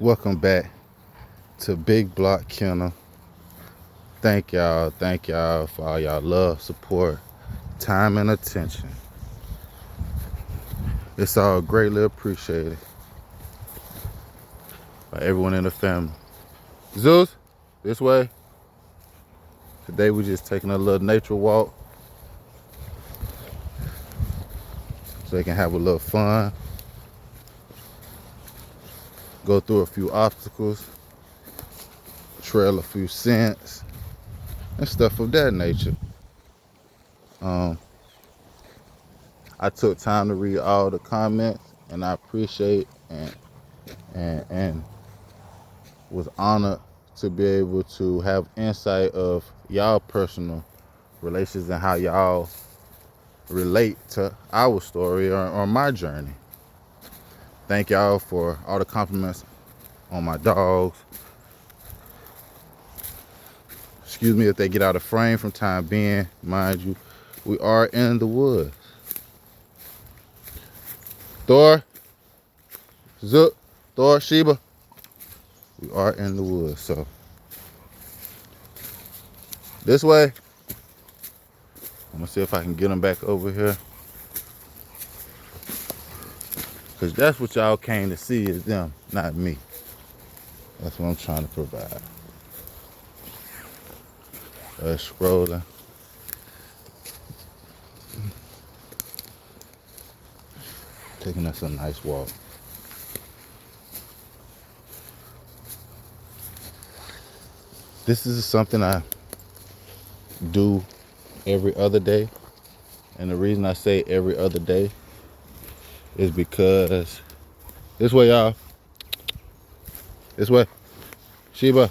Welcome back to Big Block Kennel. Thank y'all for all y'all love, support, time, and attention. It's all greatly appreciated by everyone in the family. Zeus, this way. Today we just taking a little nature walk so they can have a little fun, go through a few obstacles, trail a few scents, and stuff of that nature. I took time to read all the comments, and I appreciate and was honored to be able to have insight of y'all personal relations and how y'all relate to our story or my journey. Thank y'all for all the compliments on my dogs. Excuse me if they get out of frame from time being. Mind you, we are in the woods. Thor, Zook, Thor, Sheba, we are in the woods. So this way, I'm gonna see if I can get them back over here. Because that's what y'all came to see, is them, not me. That's what I'm trying to provide. Scrolling. Taking us a nice walk. This is something I do every other day. And the reason I say every other day is because this way, y'all. This way. Sheba.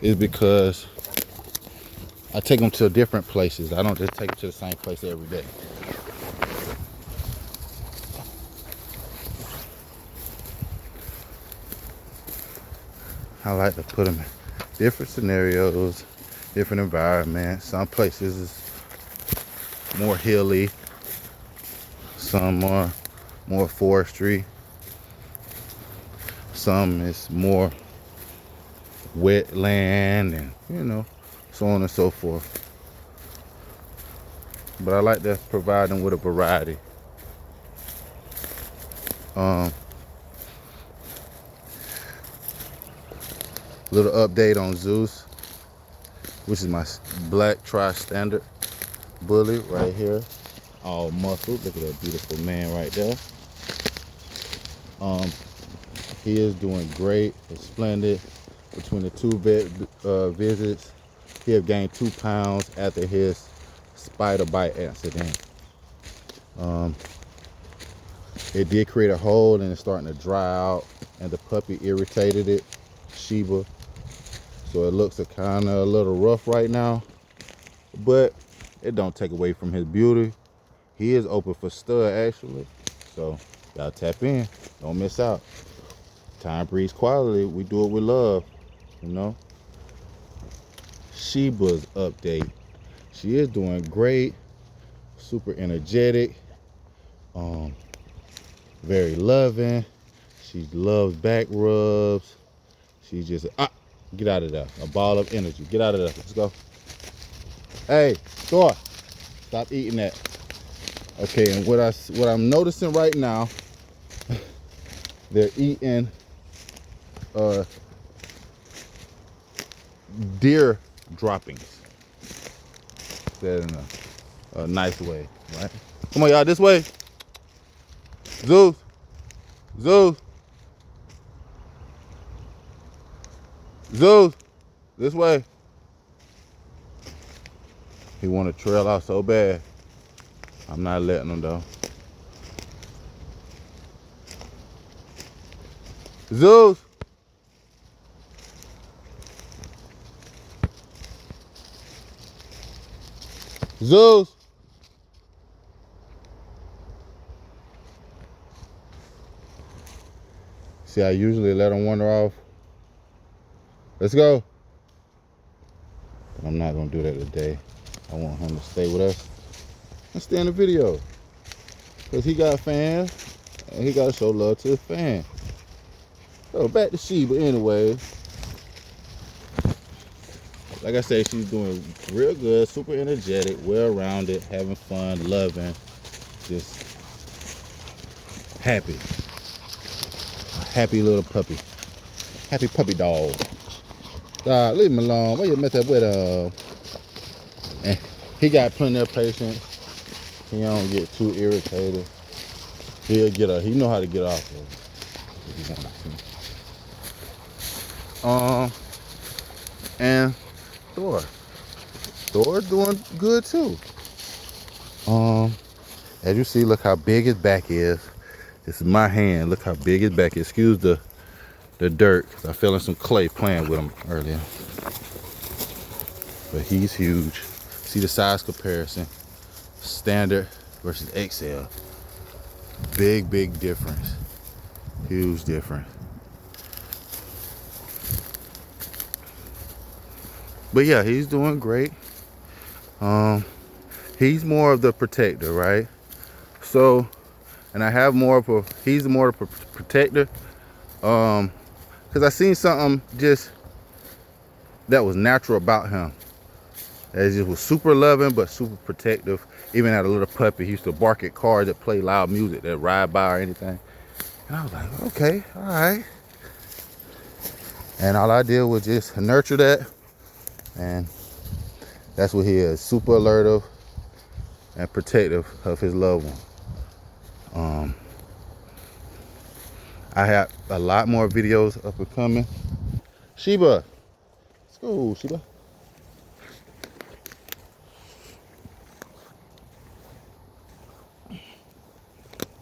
Is because I take them to different places. I don't just take them to the same place every day. I like to put them in different scenarios, different environments. Some places is more hilly, some are more forestry, some is more wetland, and so on and so forth. But I like to provide them with a variety. Little update on Zeus, which is my black tri-standard bully right here, all muscled. Look at that beautiful man right there. He is doing great and splendid. Between the two vet visits, he have gained 2 pounds after his spider bite accident. It did create a hole and it's starting to dry out, and the puppy irritated it, Sheba. So it looks kind of a little rough right now, but it don't take away from his beauty. He is open for stud actually, so y'all tap in, don't miss out. Time breeds quality, we do it with love, Sheba's update. She is doing great, super energetic, very loving. She loves back rubs. She just get out of there. A ball of energy. Get out of there. Let's go. Hey, Thor, stop eating that. Okay, and what I'm noticing right now, they're eating deer droppings. Said in a nice way, right? Come on, y'all, this way. Zeus, Zeus, Zeus, this way. He want to trail out so bad. I'm not letting him though. Zeus. Zeus. See, I usually let him wander off. Let's go. But I'm not gonna do that today. I want him to stay with us and stay in the video. Because he got fans and he gotta show love to his fans. So back to Sheba anyway. Like I said, she's doing real good, super energetic, well-rounded, having fun, loving, just happy. A happy little puppy. Happy puppy dog. Leave him alone. Why you mess up with and he got plenty of patience. He don't get too irritated. He'll get up. He know how to get off of it. And Thor. Thor's doing good too. As you see, look how big his back is. This is my hand. Look how big his back is. Excuse the dirt. I fell in some clay playing with him earlier. But he's huge. See the size comparison. Standard versus XL. Big difference. Huge difference. But yeah, he's doing great. He's more of the protector, right? So, and I have more of a, he's more of a protector. Cause I seen something just that was natural about him. As he was super loving, but super protective. Even at a little puppy, he used to bark at cars that play loud music, that ride by or anything. And I was like, okay, all right. And all I did was just nurture that. And that's what he is, super alertive and protective of his loved one. I have a lot more videos up and coming. Sheba, let's go, Sheba.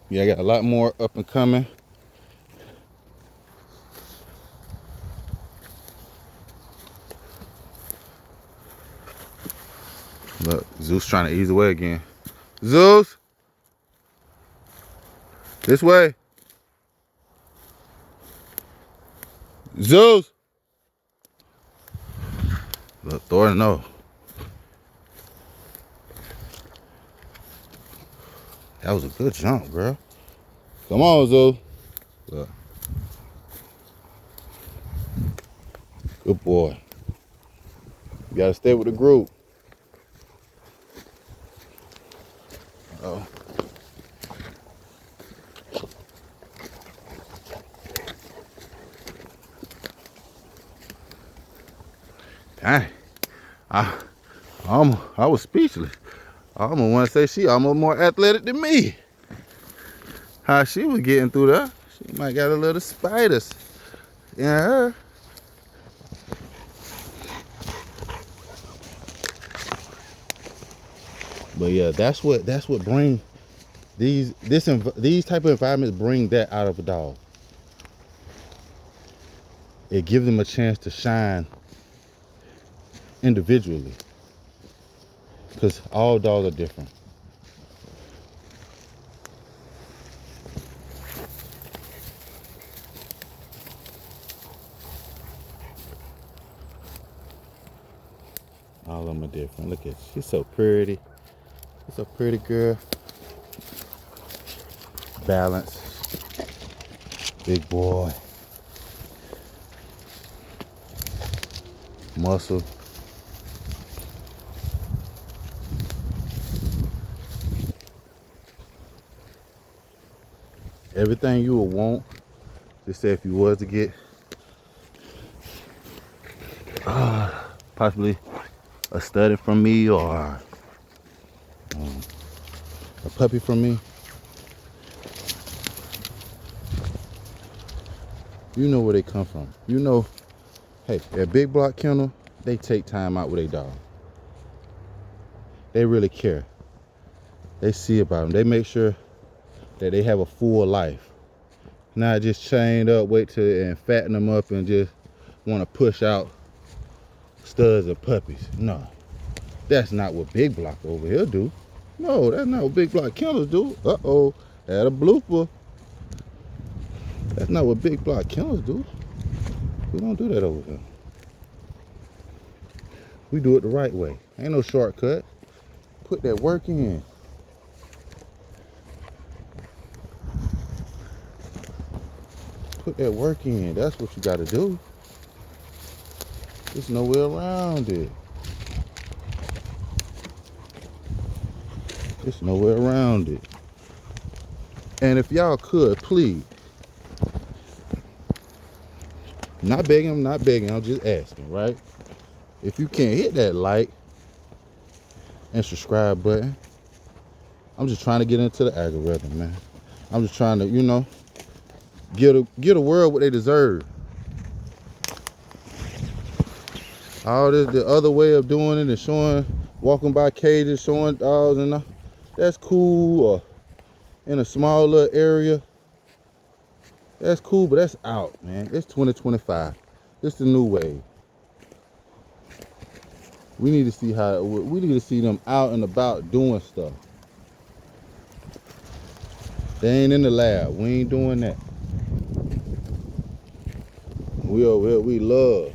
Yeah, I got a lot more up and coming. Look, Zeus trying to ease away again. Zeus, this way. Zeus. Look, Thor, no. That was a good jump, girl. Come on, Zeus. Look. Good boy. You gotta stay with the group. Oh. Dang. I was speechless. I almost want to say she almost more athletic than me. How she was getting through that. She might got a little spiders in her. But yeah, that's what bring these type of environments bring that out of a dog. It gives them a chance to shine individually, because all dogs are different. All of them are different. Look at, she's so pretty. She's a pretty girl. Balance. Big boy. Muscle. Everything you would want. Just say if you was to get possibly a study from me or a puppy from me, you know where they come from. You know, hey, at Big Block Kennel, they take time out with their dog. They really care. They see about them. They make sure that they have a full life. Not just chained up, wait till and fatten them up and just want to push out studs or puppies. No, that's not what Big Block over here do. No, that's not what Big Block Kennels do. Uh-oh, had a blooper. That's not what Big Block Kennels do. We don't do that over here. We do it the right way. Ain't no shortcut. Put that work in. put that work in. That's what you gotta do. There's no way around it. There's no way around it. And if y'all could, please, not begging, I'm just asking, right? If you can't hit that like and subscribe button, I'm just trying to get into the algorithm, man. I'm just trying to, you know, get a world what they deserve. All this, the other way of doing it is showing, walking by cages, showing dogs, and that's cool. Or in a small little area, that's cool, but that's out, man. It's 2025. It's the new wave. We need to see we need to see them out and about doing stuff. They ain't in the lab. We ain't doing that. We love.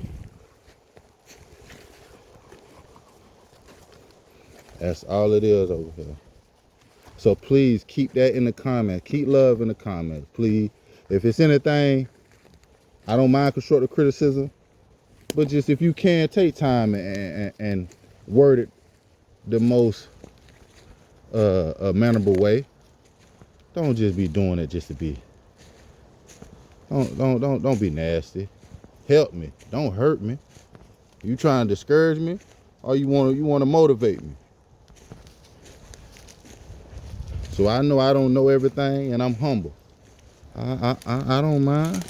That's all it is over here. So please keep that in the comments. Keep love in the comments, please. If it's anything, I don't mind constructive criticism, but just if you can, take time and word it the most mannerable way. Don't just be doing it just to be. Don't be nasty. Help me. Don't hurt me. You trying to discourage me, or you want to motivate me? So I know I don't know everything, and I'm humble. I don't mind,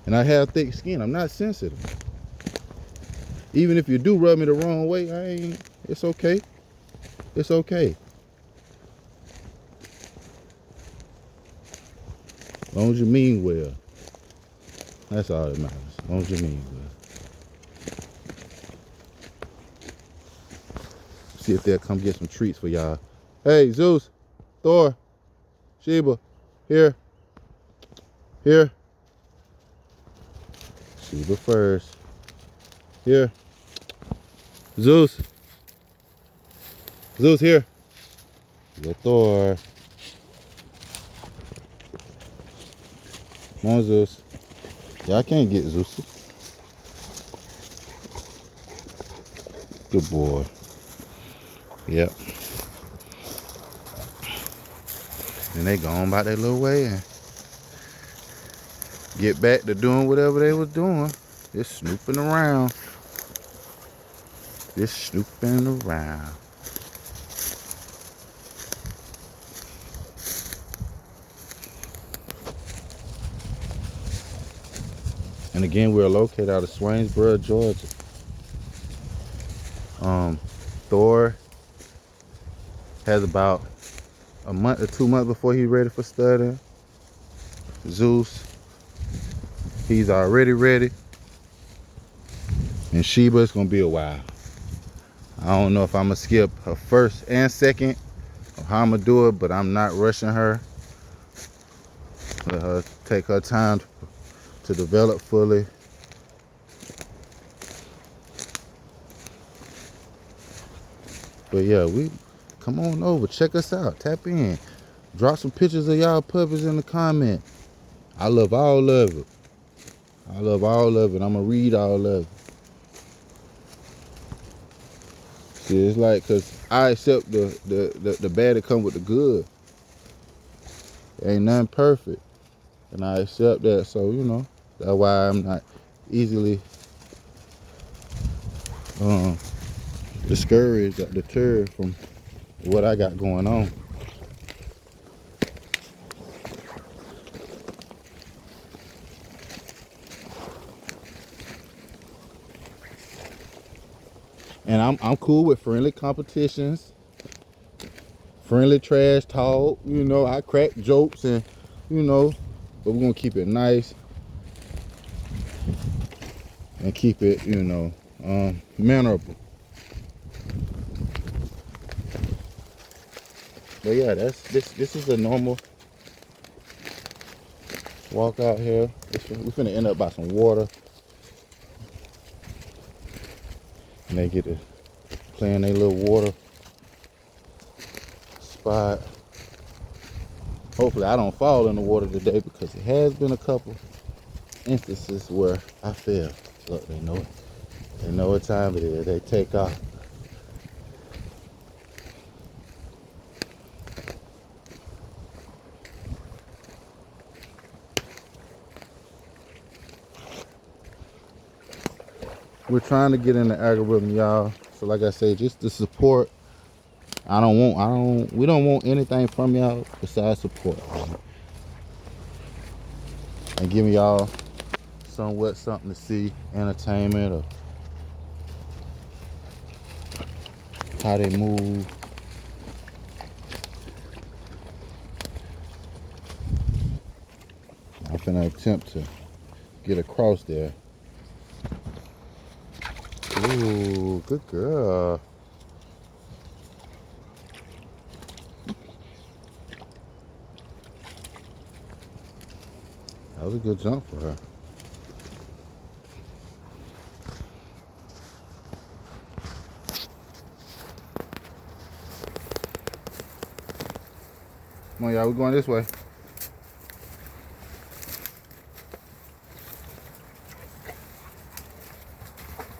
and I have thick skin. I'm not sensitive. Even if you do rub me the wrong way, it's okay. It's okay. As long as you mean well. That's all that matters. As long as you mean well. See if they'll come get some treats for y'all. Hey, Zeus, Thor, Sheba, here. Here. Sheba first. Here. Zeus. Zeus, here. Your Thor. Come on, Zeus. Yeah, I can't get Zeus. Good boy. Yep. And they gone about their little way and get back to doing whatever they was doing. Just snooping around. Just snooping around. And again, we're located out of Swainsboro, Georgia. Thor has about a month or 2 months before he's ready for studying. Zeus, he's already ready. And Sheba, it's gonna be a while. I don't know if I'm gonna skip her first and second or how I'm gonna do it, but I'm not rushing her. Let her take her time to develop fully. But yeah, come on over, check us out, tap in, drop some pictures of y'all puppies in the comment. I love all of it. I love all of it. I'm gonna read all of it. See, it's like, cause I accept the bad that come with the good. Ain't nothing perfect, and I accept that. So you know, that's why I'm not easily discouraged or deterred from what I got going on. And I'm cool with friendly competitions, friendly trash talk. You know, I crack jokes and you know, but we're gonna keep it nice and keep it, you know, mannerable. But yeah, this is a normal walk out here. We're finna end up by some water, and they get to play in their little water spot. Hopefully I don't fall in the water today, because it has been a couple instances where I fell. Look, they know it. They know what time it is. They take off. We're trying to get in the algorithm, y'all. So like I say, just the support. We don't want anything from y'all besides support. And giving y'all somewhat something to see, entertainment, or how they move. I'm gonna attempt to get across there. Ooh, good girl. That was a good jump for her. Come on, y'all, we're going this way.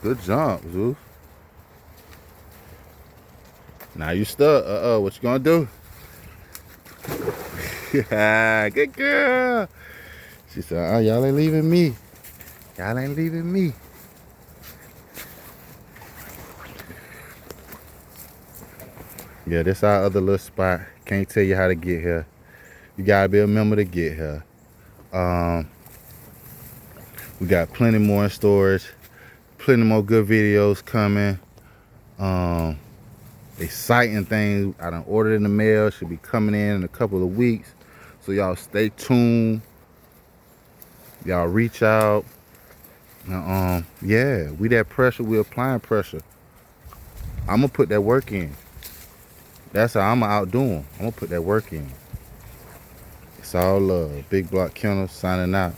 Good jump, Zeus. Now you stuck. What you gonna do? Good girl. She said, y'all ain't leaving me. Y'all ain't leaving me. Yeah, this our other little spot. Can't tell you how to get here. You gotta be a member to get here. We got plenty more in storage. Plenty more good videos coming. Exciting things I done ordered in the mail. Should be coming in a couple of weeks. So y'all stay tuned. Y'all reach out. Yeah, we that pressure. We applying pressure. I'm gonna put that work in. That's how I'm gonna outdo them. I'm gonna put that work in. It's all love. Big Block Kennel signing out.